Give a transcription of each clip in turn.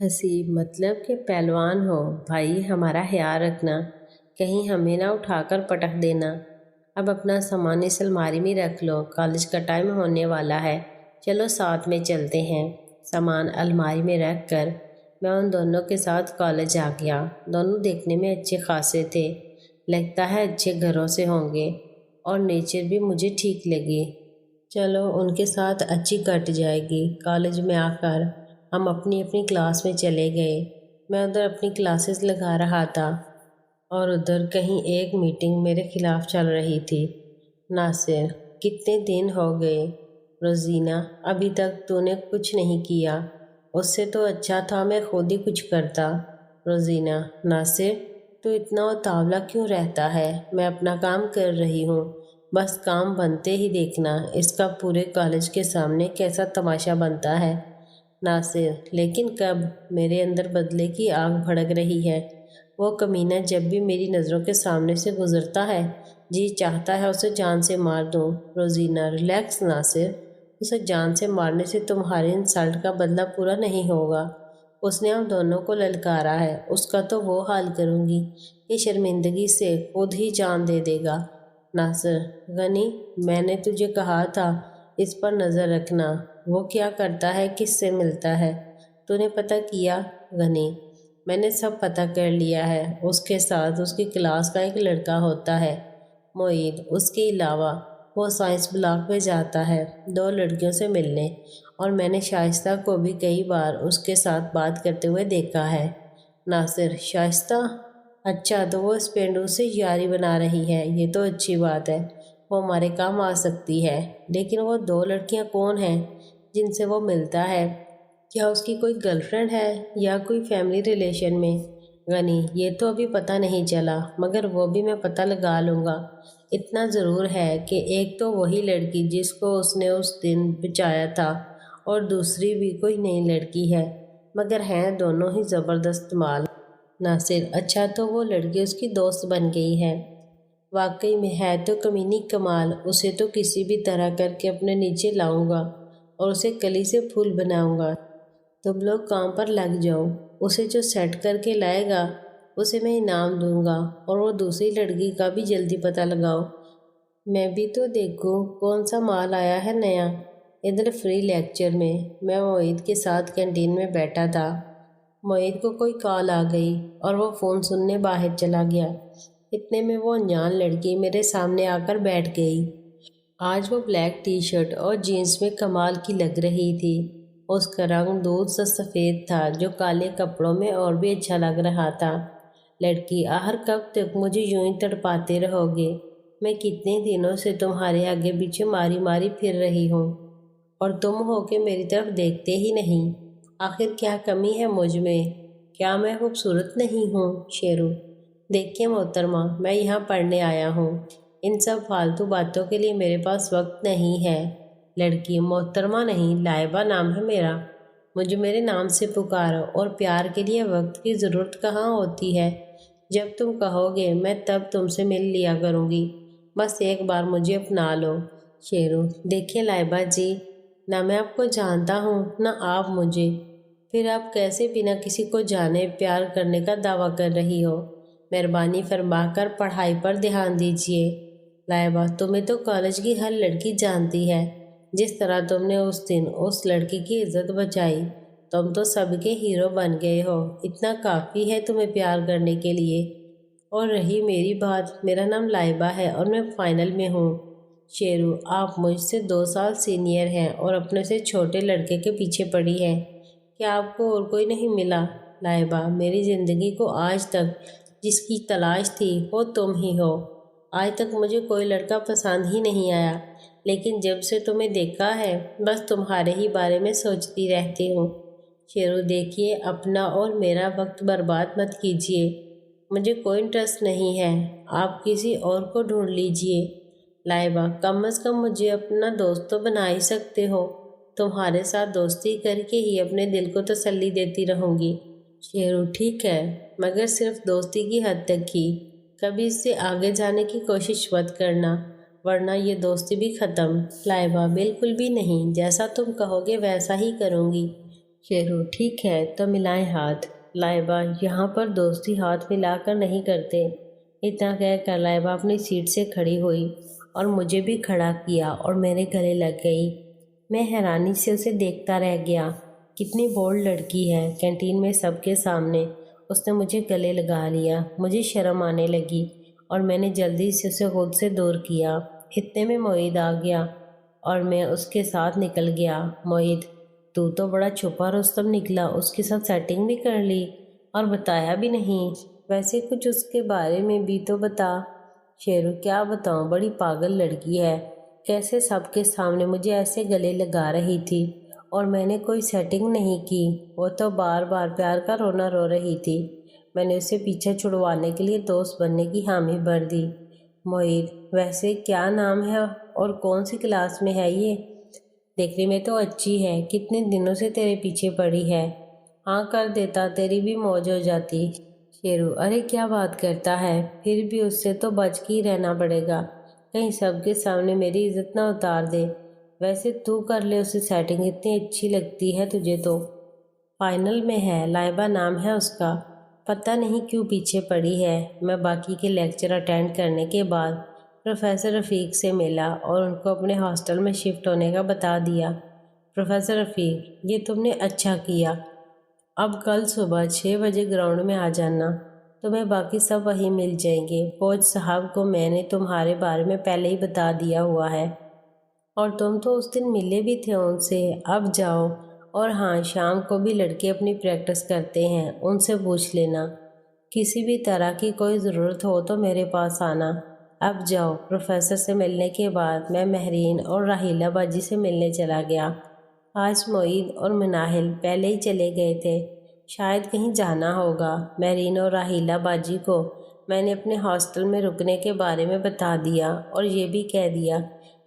हसीब मतलब कि पहलवान हो भाई, हमारा ख्याल रखना, कहीं हमें ना उठाकर पटक देना। अब अपना सामान इस अलमारी में रख लो, कॉलेज का टाइम होने वाला है। चलो साथ में चलते हैं। सामान अलमारी में रख कर मैं उन दोनों के साथ कॉलेज आ गया। दोनों देखने में अच्छे खासे थे, लगता है अच्छे घरों से होंगे, और नेचर भी मुझे ठीक लगी। चलो उनके साथ अच्छी कट जाएगी। कॉलेज में आकर हम अपनी अपनी क्लास में चले गए। मैं उधर अपनी क्लासेस लगा रहा था और उधर कहीं एक मीटिंग मेरे खिलाफ चल रही थी। नासिर, कितने दिन हो गए। रोजीना, अभी तक तूने कुछ नहीं किया। उससे तो अच्छा था मैं खुद ही कुछ करता। रोजीना, नासिर, तू इतना उतावला क्यों रहता है? मैं अपना काम कर रही हूँ, बस काम बनते ही देखना इसका पूरे कॉलेज के सामने कैसा तमाशा बनता है। नासिर, लेकिन कब? मेरे अंदर बदले की आग भड़क रही है। वो कमीना जब भी मेरी नज़रों के सामने से गुजरता है, जी चाहता है उसे जान से मार दूं। रोजीना, रिलैक्स नासिर, उसे जान से मारने से तुम्हारे इंसल्ट का बदला पूरा नहीं होगा। उसने हम दोनों को ललकारा है, उसका तो वो हाल करूंगी कि शर्मिंदगी से खुद ही जान दे देगा। नासिर, गनी, मैंने तुझे कहा था इस पर नज़र रखना। वो क्या करता है, किससे मिलता है, तूने पता किया? गनी, मैंने सब पता कर लिया है। उसके साथ उसकी क्लास का एक लड़का होता है, मोईद। उसके अलावा वो साइंस ब्लॉक में जाता है दो लड़कियों से मिलने, और मैंने शाइस्ता को भी कई बार उसके साथ बात करते हुए देखा है। नासिर, शाइस्ता? अच्छा, तो वो इस पेंडू से यारी बना रही है, ये तो अच्छी बात है। वो हमारे काम आ सकती है। लेकिन वो दो लड़कियां कौन हैं जिनसे वो मिलता है? क्या उसकी कोई गर्लफ्रेंड है या कोई फैमिली रिलेशन में? गनी, ये तो अभी पता नहीं चला, मगर वो भी मैं पता लगा लूँगा। इतना ज़रूर है कि एक तो वही लड़की जिसको उसने उस दिन बचाया था, और दूसरी भी कोई नई लड़की है, मगर हैं दोनों ही ज़बरदस्त माल। नासिर, अच्छा, तो वो लड़की उसकी दोस्त बन गई है। वाकई में है तो कमीनी कमाल। उसे तो किसी भी तरह करके अपने नीचे लाऊंगा और उसे कली से फूल बनाऊंगा। तुम लोग काम पर लग जाओ। उसे जो सेट करके लाएगा उसे मैं इनाम दूंगा, और वो दूसरी लड़की का भी जल्दी पता लगाओ। मैं भी तो देखूं कौन सा माल आया है नया। इधर फ्री लेक्चर में मैं मोहित के साथ कैंटीन में बैठा था। मोहित को कोई कॉल आ गई और वो फ़ोन सुनने बाहर चला गया। इतने में वो अनजान लड़की मेरे सामने आकर बैठ गई। आज वो ब्लैक टी शर्ट और जीन्स में कमाल की लग रही थी। उसका रंग दूध सा सफ़ेद था, जो काले कपड़ों में और भी अच्छा लग रहा था। लड़की, आहर कब तक मुझे यूं ही तड़पाते रहोगे? मैं कितने दिनों से तुम्हारे आगे पीछे मारी मारी फिर रही हूँ, और तुम हो के मेरी तरफ देखते ही नहीं। आखिर क्या कमी है मुझ में? क्या मैं खूबसूरत नहीं हूँ? शेरू, देखिए मोहतरमा, मैं यहाँ पढ़ने आया हूँ। इन सब फालतू बातों के लिए मेरे पास वक्त नहीं है। लड़की, मोहतरमा नहीं, लाइबा नाम है मेरा। मुझे मेरे नाम से पुकारो, और प्यार के लिए वक्त की ज़रूरत कहाँ होती है। जब तुम कहोगे मैं तब तुमसे मिल लिया करूँगी। बस एक बार मुझे अपना लो। शेरू, देखिए लाइबा जी, ना मैं आपको जानता हूँ ना आप मुझे, फिर आप कैसे बिना किसी को जाने प्यार करने का दावा कर रही हो? मेहरबानी फरमाकर पढ़ाई पर ध्यान दीजिए। लाइबा, तुम्हें तो कॉलेज की हर लड़की जानती है। जिस तरह तुमने उस दिन उस लड़की की इज्जत बचाई, तुम तो सबके हीरो बन गए हो। इतना काफ़ी है तुम्हें प्यार करने के लिए। और रही मेरी बात, मेरा नाम लाइबा है और मैं फाइनल में हूँ। शेरू, आप मुझसे 2 साल सीनियर हैं और अपने से छोटे लड़के के पीछे पड़ी हैं। क्या आपको और कोई नहीं मिला? लाइबा, मेरी ज़िंदगी को आज तक जिसकी तलाश थी वो तुम ही हो। आज तक मुझे कोई लड़का पसंद ही नहीं आया, लेकिन जब से तुम्हें देखा है बस तुम्हारे ही बारे में सोचती रहती हूँ। शेरू, देखिए, अपना और मेरा वक्त बर्बाद मत कीजिए। मुझे कोई इंटरेस्ट नहीं है, आप किसी और को ढूंढ लीजिए। लाइबा, कम अज़ कम मुझे अपना दोस्त तो बना ही सकते हो। तुम्हारे साथ दोस्ती करके ही अपने दिल को तसल्ली देती रहूँगी। शेरू, ठीक है, मगर सिर्फ दोस्ती की हद तक ही। कभी इससे आगे जाने की कोशिश मत करना, वरना ये दोस्ती भी ख़त्म। लाइबा, बिल्कुल भी नहीं, जैसा तुम कहोगे वैसा ही करूँगी। شیرو ٹھیک ہے تو ملائیں ہاتھ۔ لائبہ یہاں پر دوستی ہاتھ ملا کر نہیں کرتے۔ اتنا کہہ کر لائبہ اپنی سیٹ سے کھڑی ہوئی اور مجھے بھی کھڑا کیا اور میرے گلے لگ گئی۔ میں حیرانی سے اسے دیکھتا رہ گیا۔ کتنی بولڈ لڑکی ہے، کینٹین میں سب کے سامنے اس نے مجھے گلے لگا لیا۔ مجھے شرم آنے لگی اور میں نے جلدی سے اسے خود سے دور کیا۔ اتنے میں معید آ گیا اور میں اس کے ساتھ نکل گیا۔ معید تو بڑا چھپا رستم نکلا، اس کے ساتھ سیٹنگ بھی کر لی اور بتایا بھی نہیں۔ ویسے کچھ اس کے بارے میں بھی تو بتا۔ شیرو کیا بتاؤں، بڑی پاگل لڑکی ہے، کیسے سب کے سامنے مجھے ایسے گلے لگا رہی تھی اور میں نے کوئی سیٹنگ نہیں کی۔ وہ تو بار بار پیار کا رونا رو رہی تھی۔ میں نے اسے پیچھے چھڑوانے کے لیے دوست بننے کی حامی بھر دی۔ معید ویسے کیا نام ہے اور کون سی کلاس میں ہے یہ؟ دیکھنے میں تو اچھی ہے، کتنے دنوں سے تیرے پیچھے پڑی ہے۔ ہاں کر دیتا، تیری بھی موج ہو جاتی۔ شیرو ارے کیا بات کرتا ہے، پھر بھی اس سے تو بچ کے ہی رہنا پڑے گا، کہیں سب کے سامنے میری عزت نہ اتار دے۔ ویسے تو کر لے اسے سیٹنگ، اتنی اچھی لگتی ہے تجھے تو۔ فائنل میں ہے، لائبہ نام ہے اس کا، پتہ نہیں کیوں پیچھے پڑی ہے۔ میں باقی کے لیکچر اٹینڈ کرنے کے بعد پروفیسر رفیق سے ملا اور ان کو اپنے ہاسٹل میں شفٹ ہونے کا بتا دیا۔ پروفیسر رفیق یہ تم نے اچھا کیا، اب کل صبح 6 بجے گراؤنڈ میں آ جانا، تمہیں باقی سب وہیں مل جائیں گے۔ فوج صاحب کو میں نے تمہارے بارے میں پہلے ہی بتا دیا ہوا ہے اور تم تو اس دن ملے بھی تھے ان سے، اب جاؤ۔ اور ہاں شام کو بھی لڑکے اپنی پریکٹس کرتے ہیں، ان سے پوچھ لینا، کسی بھی طرح کی کوئی ضرورت ہو تو میرے پاس آنا، اب جاؤ۔ پروفیسر سے ملنے کے بعد میں مہرین اور راحیلہ باجی سے ملنے چلا گیا۔ آج معید اور مناہل پہلے ہی چلے گئے تھے، شاید کہیں جانا ہوگا۔ مہرین اور راحیلہ باجی کو میں نے اپنے ہاسٹل میں رکنے کے بارے میں بتا دیا اور یہ بھی کہہ دیا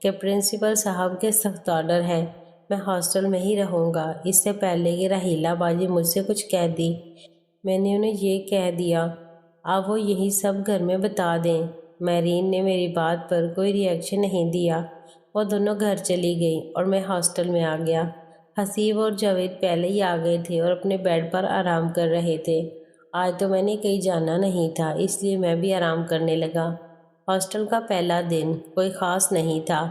کہ پرنسپل صاحب کے سخت آرڈر ہے، میں ہاسٹل میں ہی رہوں گا۔ اس سے پہلے کہ راحیلہ باجی مجھ سے کچھ کہہ دی، میں نے انہیں یہ کہہ دیا اب وہ یہی سب گھر میں بتا دیں۔ مہرین نے میری بات پر کوئی ری ایکشن نہیں دیا، وہ دونوں گھر چلی گئیں اور میں ہاسٹل میں آ گیا۔ حسیب اور جاوید پہلے ہی آ گئے تھے اور اپنے بیڈ پر آرام کر رہے تھے۔ آج تو میں نے کہیں جانا نہیں تھا، اس لیے میں بھی آرام کرنے لگا۔ ہاسٹل کا پہلا دن کوئی خاص نہیں تھا۔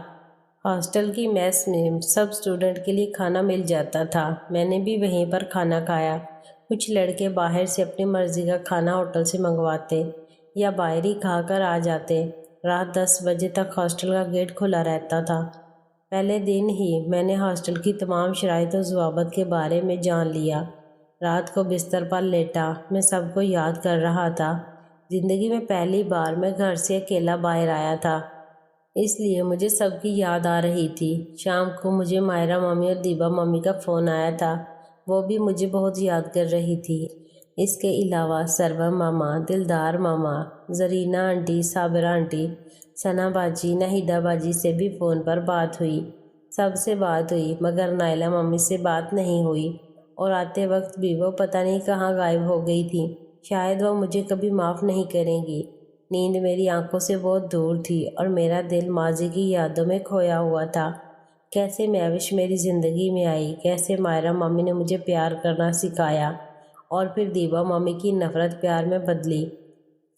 ہاسٹل کی میس میں سب اسٹوڈنٹ کے لیے کھانا مل جاتا تھا، میں نے بھی وہیں پر کھانا کھایا۔ کچھ لڑکے باہر سے اپنی مرضی کا کھانا ہوٹل سے منگواتے یا باہر ہی کھا کر آ جاتے۔ رات 10 بجے تک ہاسٹل کا گیٹ کھلا رہتا تھا۔ پہلے دن ہی میں نے ہاسٹل کی تمام شرائط و ضوابط کے بارے میں جان لیا۔ رات کو بستر پر لیٹا میں سب کو یاد کر رہا تھا۔ زندگی میں پہلی بار میں گھر سے اکیلا باہر آیا تھا، اس لیے مجھے سب کی یاد آ رہی تھی۔ شام کو مجھے مائرہ مامی اور دیبا مامی کا فون آیا تھا، وہ بھی مجھے بہت یاد کر رہی تھی۔ اس کے علاوہ سرور ماما، دلدار ماما، زرینہ آنٹی، صابرہ آنٹی، ثنا باجی، ناہیدہ باجی سے بھی فون پر بات ہوئی۔ سب سے بات ہوئی مگر نائلہ مامی سے بات نہیں ہوئی، اور آتے وقت بھی وہ پتہ نہیں کہاں غائب ہو گئی تھی۔ شاید وہ مجھے کبھی معاف نہیں کریں گی۔ نیند میری آنکھوں سے بہت دور تھی اور میرا دل ماضی کی یادوں میں کھویا ہوا تھا۔ کیسے مہوش میری زندگی میں آئی، کیسے مائرہ مامی نے مجھے پیار کرنا سکھایا اور پھر دیبا مامی کی نفرت پیار میں بدلی۔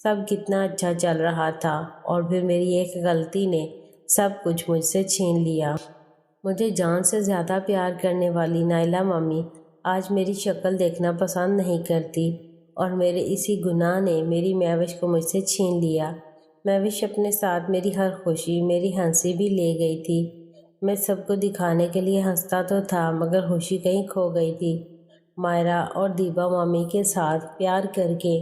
سب کتنا اچھا چل رہا تھا اور پھر میری ایک غلطی نے سب کچھ مجھ سے چھین لیا۔ مجھے جان سے زیادہ پیار کرنے والی نائلہ مامی آج میری شکل دیکھنا پسند نہیں کرتی اور میرے اسی گناہ نے میری مہوش کو مجھ سے چھین لیا۔ مہوش اپنے ساتھ میری ہر خوشی، میری ہنسی بھی لے گئی تھی۔ میں سب کو دکھانے کے لیے ہنستا تو تھا مگر خوشی کہیں کھو گئی تھی۔ مائرہ اور دیبا مامی کے ساتھ پیار کر کے